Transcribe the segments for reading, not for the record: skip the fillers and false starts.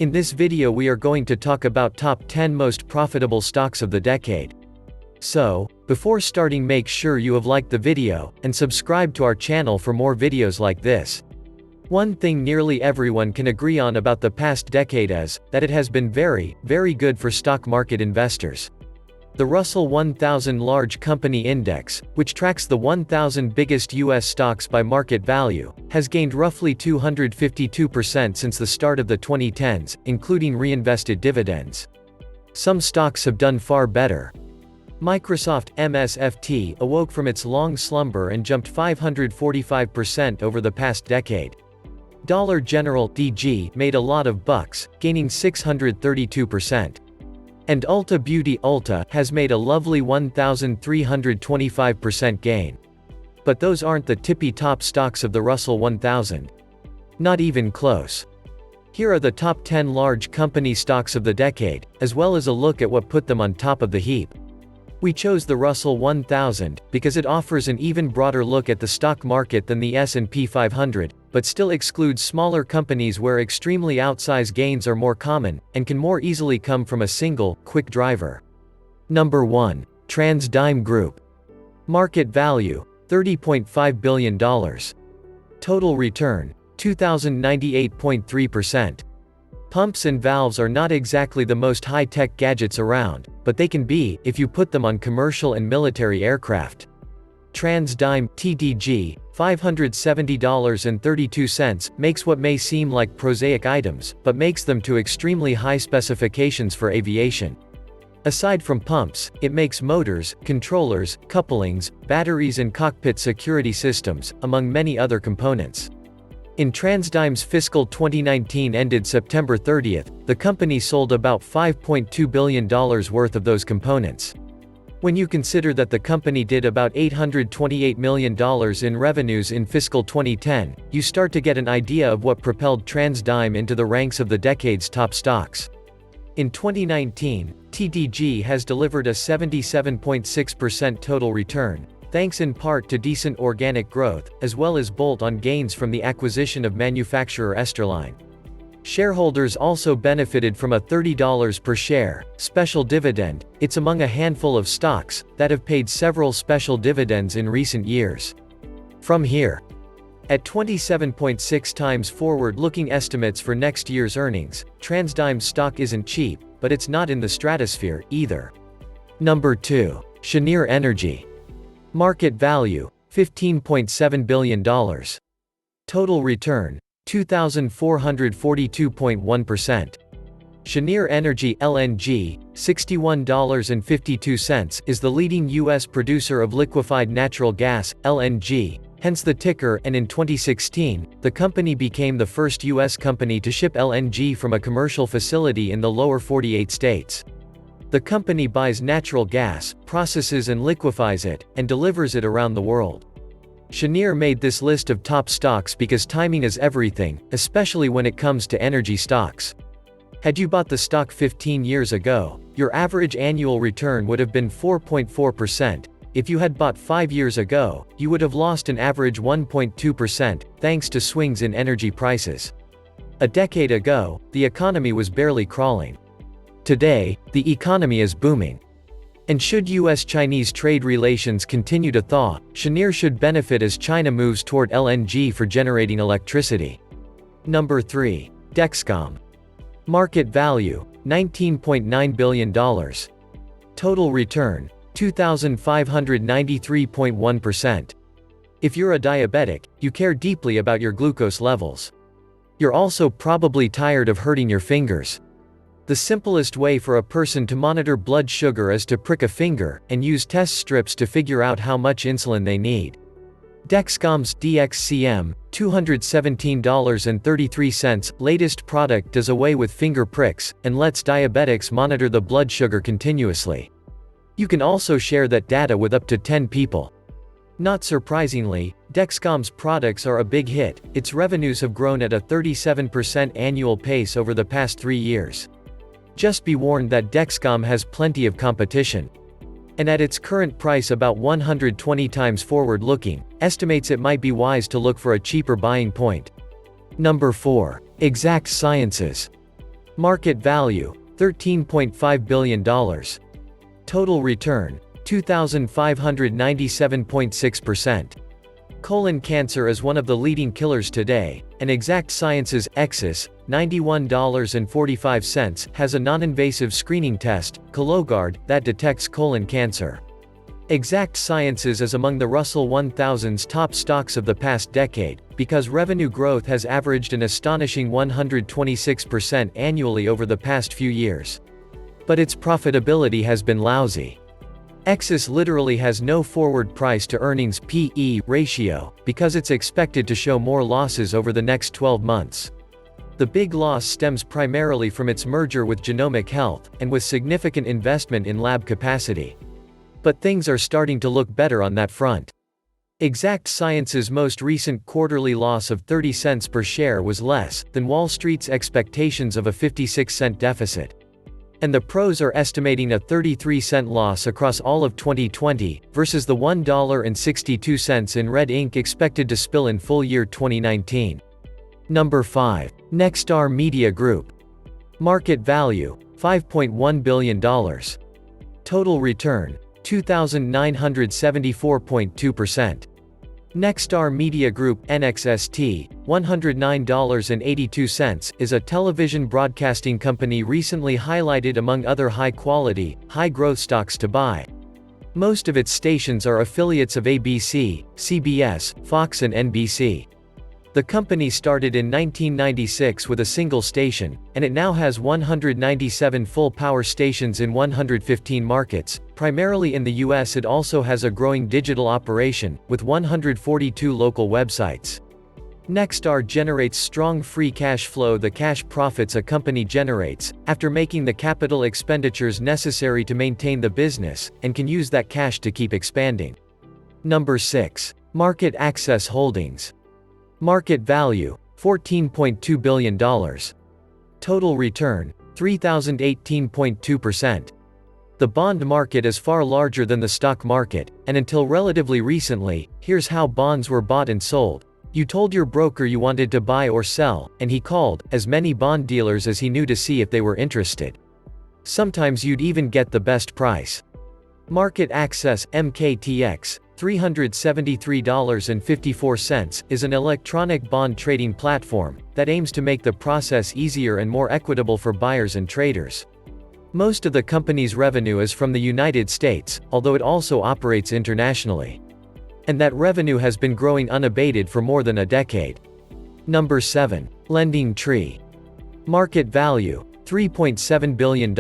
In this video we are going to talk about top 10 most profitable stocks of the decade. So, before starting, make sure you have liked the video, and subscribe to our channel for more videos like this. One thing nearly everyone can agree on about the past decade is that it has been very, very good for stock market investors. The Russell 1000 Large Company Index, which tracks the 1,000 biggest U.S. stocks by market value, has gained roughly 252% since the start of the 2010s, including reinvested dividends. Some stocks have done far better. Microsoft (MSFT) awoke from its long slumber and jumped 545% over the past decade. Dollar General (DG) made a lot of bucks, gaining 632%. And Ulta Beauty (Ulta) has made a lovely 1,325% gain. But those aren't the tippy-top stocks of the Russell 1000. Not even close. Here are the top 10 large company stocks of the decade, as well as a look at what put them on top of the heap. We chose the Russell 1000 because it offers an even broader look at the stock market than the S&P 500, but still excludes smaller companies where extremely outsized gains are more common, and can more easily come from a single, quick driver. Number 1. TransDigm Group. Market value, $30.5 billion. Total return, 2,098.3%. Pumps and valves are not exactly the most high-tech gadgets around, but they can be, if you put them on commercial and military aircraft. TransDigm, TDG, $570.32, makes what may seem like prosaic items, but makes them to extremely high specifications for aviation. Aside from pumps, it makes motors, controllers, couplings, batteries and cockpit security systems, among many other components. In TransDigm's fiscal 2019 ended September 30th, the company sold about $5.2 billion worth of those components. When you consider that the company did about $828 million in revenues in fiscal 2010, you start to get an idea of what propelled TransDigm into the ranks of the decade's top stocks. In 2019, TDG has delivered a 77.6% total return, thanks in part to decent organic growth, as well as bolt-on gains from the acquisition of manufacturer Esterline. Shareholders also benefited from a $30 per share special dividend. It's among a handful of stocks that have paid several special dividends in recent years. From here, at 27.6 times forward-looking estimates for next year's earnings, TransDigm's stock isn't cheap, but it's not in the stratosphere, either. Number 2. Cheniere Energy. Market value, $15.7 billion. Total return, 2,442.1%. Cheniere Energy (LNG), $61.52, is the leading U.S. producer of liquefied natural gas, LNG, hence the ticker, and in 2016, the company became the first U.S. company to ship LNG from a commercial facility in the lower 48 states. The company buys natural gas, processes and liquefies it, and delivers it around the world. Cheniere made this list of top stocks because timing is everything, especially when it comes to energy stocks. Had you bought the stock 15 years ago, your average annual return would have been 4.4%. If you had bought 5 years ago, you would have lost an average 1.2%, thanks to swings in energy prices. A decade ago, the economy was barely crawling. Today, the economy is booming. And should U.S.-Chinese trade relations continue to thaw, Cheniere should benefit as China moves toward LNG for generating electricity. Number 3. Dexcom. Market value, $19.9 billion. Total return, 2,593.1%. If you're a diabetic, you care deeply about your glucose levels. You're also probably tired of hurting your fingers. The simplest way for a person to monitor blood sugar is to prick a finger, and use test strips to figure out how much insulin they need. Dexcom's DXCM, $217.33, latest product does away with finger pricks, and lets diabetics monitor the blood sugar continuously. You can also share that data with up to 10 people. Not surprisingly, Dexcom's products are a big hit. Its revenues have grown at a 37% annual pace over the past 3 years. Just be warned that Dexcom has plenty of competition. And at its current price, about 120 times forward-looking, estimates it might be wise to look for a cheaper buying point. Number 4. Exact Sciences. Market value, $13.5 billion. Total return, 2,597.6%. Colon cancer is one of the leading killers today, and Exact Sciences Exis, $91.45, has a non-invasive screening test, Cologuard, that detects colon cancer. Exact Sciences is among the Russell 1000's top stocks of the past decade, because revenue growth has averaged an astonishing 126% annually over the past few years. But its profitability has been lousy. Exis literally has no forward price-to-earnings (P/E) ratio, because it's expected to show more losses over the next 12 months. The big loss stems primarily from its merger with Genomic Health, and with significant investment in lab capacity. But things are starting to look better on that front. Exact Sciences' most recent quarterly loss of 30 cents per share was less than Wall Street's expectations of a 56-cent deficit. And the pros are estimating a 33-cent loss across all of 2020, versus the $1.62 in red ink expected to spill in full year 2019. Number 5. Nexstar Media Group. Market value, $5.1 billion. Total return, 2,974.2%. Nexstar Media Group (NXST), $109.82, is a television broadcasting company recently highlighted among other high-quality, high-growth stocks to buy. Most of its stations are affiliates of ABC, CBS, Fox and NBC. The company started in 1996 with a single station, and it now has 197 full-power stations in 115 markets. Primarily in the US, it also has a growing digital operation, with 142 local websites. Nexstar generates strong free cash flow, the cash profits a company generates, after making the capital expenditures necessary to maintain the business, and can use that cash to keep expanding. Number 6. Market Access Holdings. Market value, $14.2 billion. Total return, 3,018.2%. The bond market is far larger than the stock market, and until relatively recently, here's how bonds were bought and sold. You told your broker you wanted to buy or sell, and he called as many bond dealers as he knew to see if they were interested. Sometimes you'd even get the best price. Market Access, MKTX, $373.54, is an electronic bond trading platform that aims to make the process easier and more equitable for buyers and traders. Most of the company's revenue is from the United States, although it also operates internationally. And that revenue has been growing unabated for more than a decade. Number 7. Lendingtree. Market value, $3.7 billion.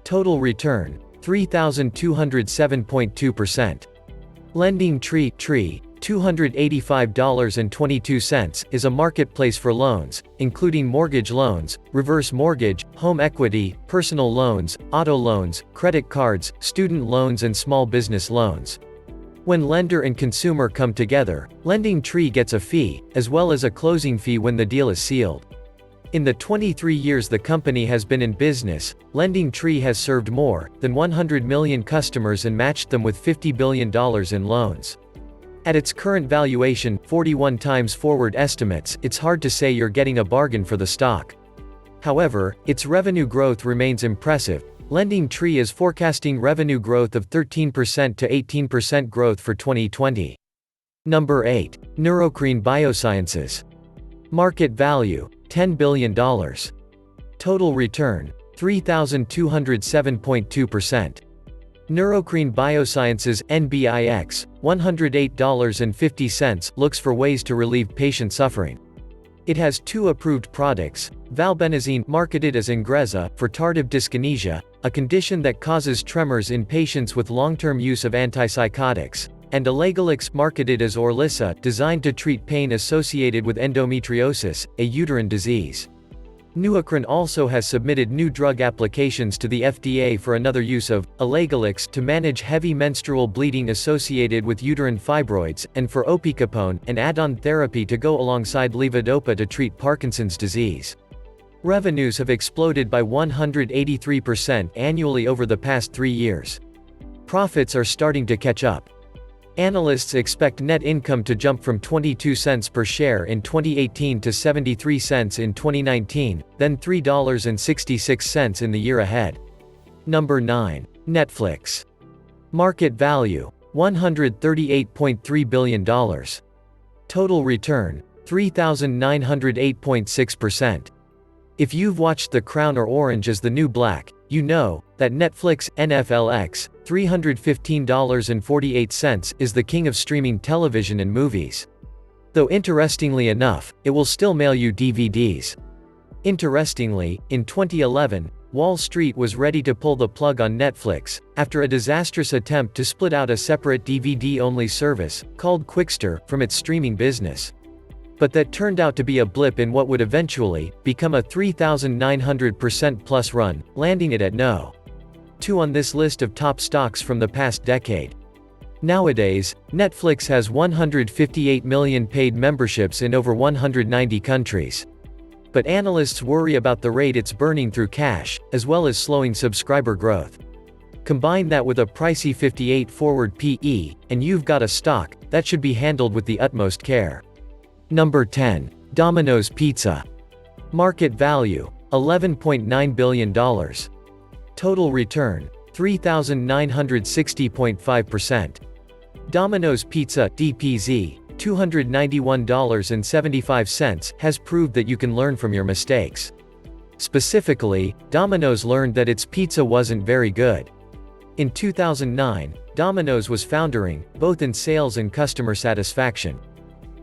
Total return, 3,207.2%. Lendingtree, $285.22, is a marketplace for loans, including mortgage loans, reverse mortgage, home equity, personal loans, auto loans, credit cards, student loans and small business loans. When lender and consumer come together, Lendingtree gets a fee, as well as a closing fee when the deal is sealed. In the 23 years the company has been in business, Lendingtree has served more than 100 million customers and matched them with $50 billion in loans. At its current valuation, 41 times forward estimates, it's hard to say you're getting a bargain for the stock. However, its revenue growth remains impressive. Lendingtree is forecasting revenue growth of 13% to 18% growth for 2020. Number 8. Neurocrine Biosciences. Market value, $10 billion. Total return, 3,207.2%. Neurocrine Biosciences, NBIX, $108.50, looks for ways to relieve patient suffering. It has 2 approved products: valbenazine, marketed as Ingrezza, for tardive dyskinesia, a condition that causes tremors in patients with long-term use of antipsychotics, and Elagolix, marketed as Orlissa, designed to treat pain associated with endometriosis, a uterine disease. Neurocrine also has submitted new drug applications to the FDA for another use of Elagolix to manage heavy menstrual bleeding associated with uterine fibroids, and for opicapone, an add-on therapy to go alongside levodopa to treat Parkinson's disease. Revenues have exploded by 183% annually over the past 3 years. Profits are starting to catch up. Analysts expect net income to jump from 22 cents per share in 2018 to 73 cents in 2019, then $3.66 in the year ahead. Number 9. Netflix. Market value, $138.3 billion. Total return, 3,908.6%. If you've watched The Crown or Orange is the New Black, you know that Netflix, NFLX, $315.48, is the king of streaming television and movies. Though interestingly enough, it will still mail you DVDs. Interestingly, in 2011, Wall Street was ready to pull the plug on Netflix, after a disastrous attempt to split out a separate DVD-only service, called Quickster, from its streaming business. But that turned out to be a blip in what would eventually become a 3,900% plus run, landing it at No. 2 on this list of top stocks from the past decade. Nowadays, Netflix has 158 million paid memberships in over 190 countries. But analysts worry about the rate it's burning through cash, as well as slowing subscriber growth. Combine that with a pricey 58 forward PE, and you've got a stock that should be handled with the utmost care. Number 10. Domino's Pizza. Market value, $11.9 billion. Total return, 3,960.5%. Domino's Pizza (DPZ), $291.75, has proved that you can learn from your mistakes. Specifically, Domino's learned that its pizza wasn't very good. In 2009, Domino's was foundering, both in sales and customer satisfaction.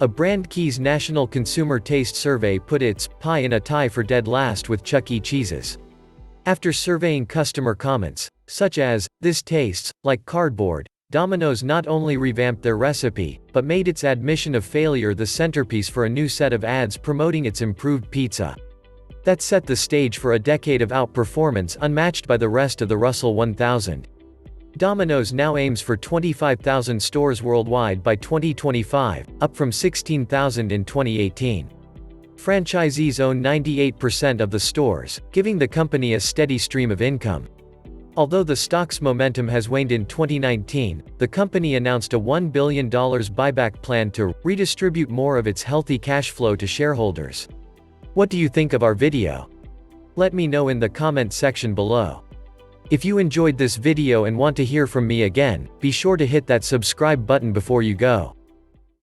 A BrandKeys National Consumer Taste Survey put its pie in a tie for dead last with Chuck E. Cheese's. After surveying customer comments, such as, "This tastes like cardboard," Domino's not only revamped their recipe, but made its admission of failure the centerpiece for a new set of ads promoting its improved pizza. That set the stage for a decade of outperformance unmatched by the rest of the Russell 1000. Domino's now aims for 25,000 stores worldwide by 2025, up from 16,000 in 2018. Franchisees own 98% of the stores, giving the company a steady stream of income. Although the stock's momentum has waned in 2019, the company announced a $1 billion buyback plan to redistribute more of its healthy cash flow to shareholders. What do you think of our video? Let me know in the comment section below. If you enjoyed this video and want to hear from me again, be sure to hit that subscribe button before you go.